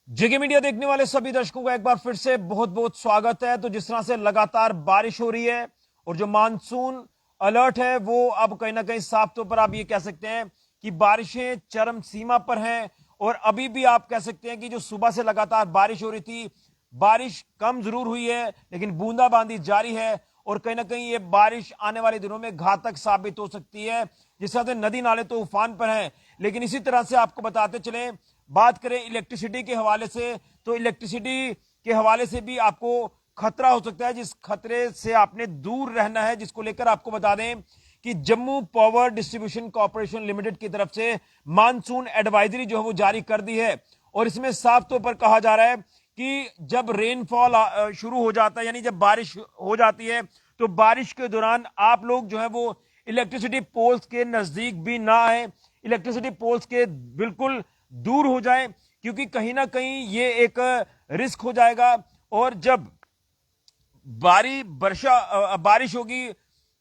जेके media देखने वाले सभी दर्शकों का एक बार फिर से बहुत बहुत स्वागत है। तो जिस तरह से लगातार बारिश हो रही है और जो मानसून अलर्ट है वो अब कहीं ना कहीं साफ तौर पर आप ये कह सकते हैं कि बारिशें चरम सीमा पर हैं। और अभी भी आप कह सकते हैं कि जो सुबह से लगातार बारिश हो रही थी, बारिश कम जरूर हुई है लेकिन बूंदाबांदी जारी है। और कहीं ना कहीं ये बारिश आने वाले दिनों में घातक साबित हो सकती है। जिस तरह से नदी नाले तो उफान पर हैं, लेकिन इसी तरह से आपको बताते चलें, बात करें इलेक्ट्रिसिटी के हवाले से, तो इलेक्ट्रिसिटी के हवाले से भी आपको खतरा हो सकता है। जिस खतरे से आपने दूर रहना है, जिसको लेकर आपको बता दें कि Jammu power distribution corporation limited की तरफ से मानसून एडवाइजरी जो है वो जारी कर दी है। और इसमें साफ तौर पर कहा जा रहा है कि जब रेनफॉल शुरू हो जाता है, यानी जब बारिश हो जाती है, तो बारिश के दौरान आप लोग जो है वो इलेक्ट्रिसिटी पोल्स के नजदीक भी ना आए, इलेक्ट्रिसिटी पोल्स के बिल्कुल दूर हो जाएं, क्योंकि कहीं ना कहीं ये एक रिस्क हो जाएगा। और जब बारिश होगी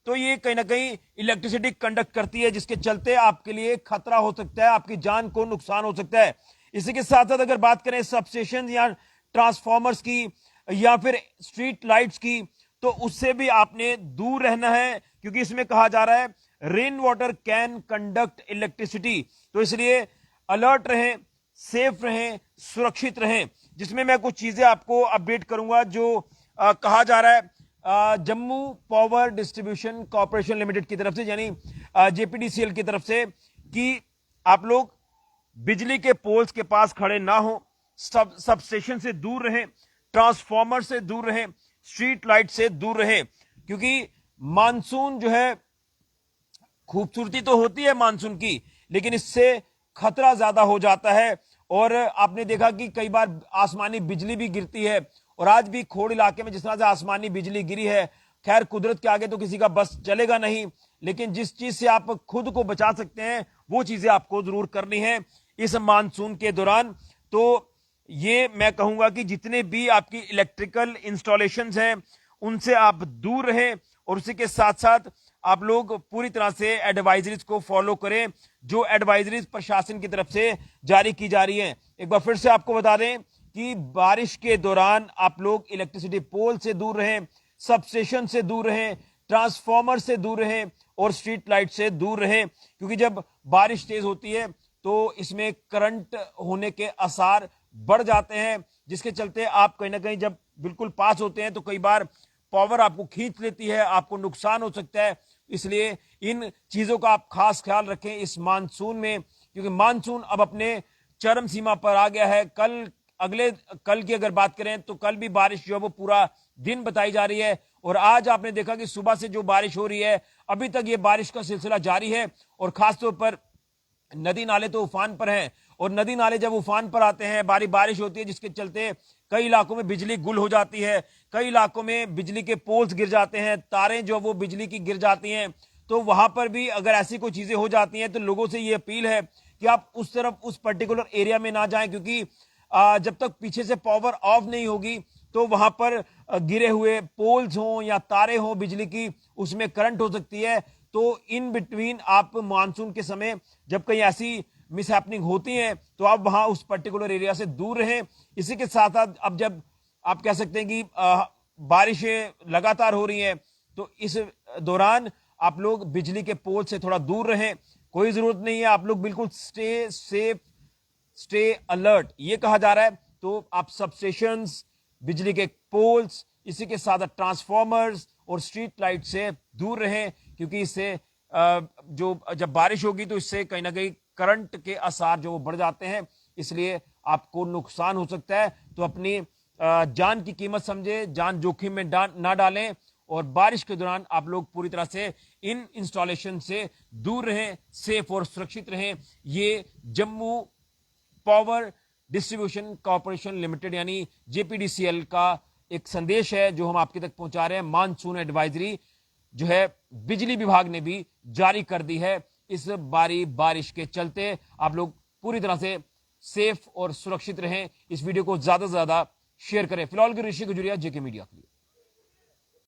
तो ये कहीं ना कहीं इलेक्ट्रिसिटी कंडक्ट करती है, जिसके चलते आपके लिए खतरा हो सकता है, आपकी जान को नुकसान हो सकता है। इसी के साथ साथ अगर बात करें सबस्टेशन या ट्रांसफॉर्मर्स की या फिर स्ट्रीट लाइट्स की, तो उससे भी आपने दूर रहना है, क्योंकि इसमें कहा जा रहा है rain water can conduct electricity. तो इसलिए अलर्ट रहें, सेफ रहें, सुरक्षित रहें। जिसमें मैं कुछ चीजें आपको अपडेट करूंगा जो कहा जा रहा है Jammu power distribution corporation limited की तरफ से, यानी जेपीडीसीएल की तरफ से, कि आप लोग बिजली के पोल्स के पास खड़े ना हो, सब स्टेशन से दूर रहें, ट्रांसफॉर्मर से दूर रहें, स्ट्रीट लाइट से दूर रहें। क्योंकि मानसून जो है, खूबसूरती तो होती है मानसून की, लेकिन इससे खतरा ज्यादा हो जाता है। और आपने देखा कि कई बार आसमानी बिजली भी गिरती है, और आज भी खोड़ इलाके में जिस तरह से आसमानी बिजली गिरी है, खैर कुदरत के आगे तो किसी का बस चलेगा नहीं, लेकिन जिस चीज से आप खुद को बचा सकते हैं वो चीजें आपको जरूर करनी है इस मानसून के दौरान। तो ये मैं कहूंगा कि जितने भी आपकी इलेक्ट्रिकल इंस्टॉलेशंस हैं उनसे आप दूर रहें, और उसी के साथ साथ आप लोग पूरी तरह से एडवाइजरीज को फॉलो करें जो एडवाइजरीज प्रशासन की तरफ से जारी की जा रही है। एक बार फिर से आपको बता दें कि बारिश के दौरान आप लोग इलेक्ट्रिसिटी पोल से दूर रहें, सबस्टेशन से दूर रहें, ट्रांसफॉर्मर से दूर रहें और स्ट्रीट लाइट से दूर रहें। क्योंकि जब बारिश तेज होती है तो इसमें करंट होने के आसार बढ़ जाते हैं, जिसके चलते आप कहीं ना कहीं जब बिल्कुल पास होते हैं तो कई बार पावर आपको खींच लेती है, आपको नुकसान हो सकता है। इसलिए इन चीजों का आप खास ख्याल रखें इस मानसून में, क्योंकि मानसून अब अपने चरम सीमा पर आ गया है। कल की अगर बात करें तो कल भी बारिश जो है वो पूरा दिन बताई जा रही है, और आज आपने देखा कि सुबह से जो बारिश हो रही है, अभी तक ये बारिश का सिलसिला जारी है। और खासतौर पर नदी नाले तो उफान पर हैं, और नदी नाले जब उफान पर आते हैं, बारिश होती है, जिसके चलते कई इलाकों में बिजली गुल हो जाती है, कई इलाकों में बिजली के पोल्स गिर जाते हैं, तारें जो वो बिजली की गिर जाती हैं। तो वहां पर भी अगर ऐसी कोई चीजें हो जाती हैं तो लोगों से ये अपील है कि आप उस तरफ, उस पर्टिकुलर एरिया में ना जाएं, क्योंकि जब तक पीछे से पावर ऑफ नहीं होगी तो वहां पर गिरे हुए पोल्स हों या तारे हों बिजली की, उसमें करंट हो सकती है। तो इन बिटवीन आप मानसून के समय जब कहीं ऐसी मिसहैपनिंग होती है तो आप वहां उस पर्टिकुलर एरिया से दूर रहें। इसी के साथ साथ अब जब आप कह सकते हैं कि बारिशें लगातार हो रही हैं, तो इस दौरान आप लोग बिजली के पोल से थोड़ा दूर रहें। कोई जरूरत नहीं है, आप लोग बिल्कुल स्टे सेफ, स्टे अलर्ट ये कहा जा रहा है। तो आप सबस्टेशंस, बिजली के पोल्स, इसी के साथ ट्रांसफॉर्मर्स और स्ट्रीट लाइट से दूर रहें, क्योंकि इससे जो जब बारिश होगी तो इससे कहीं ना कहीं करंट के आसार जो वो बढ़ जाते हैं, इसलिए आपको नुकसान हो सकता है। तो अपनी जान की कीमत समझे, जान जोखिम में ना डालें, और बारिश के दौरान आप लोग पूरी तरह से इन इंस्टॉलेशन से दूर रहें, सेफ और सुरक्षित रहें। ये Jammu power distribution corporation limited यानी जेपीडीसीएल का एक संदेश है जो हम आपके तक पहुंचा रहे हैं। मानसून एडवाइजरी जो है बिजली विभाग ने भी जारी कर दी है। इस बारी बारिश के चलते आप लोग पूरी तरह से सेफ और सुरक्षित रहें। इस वीडियो को ज्यादा से ज्यादा शेयर करें। फिलहाल की ऋषि गुजरिया, जेके मीडिया के लिए।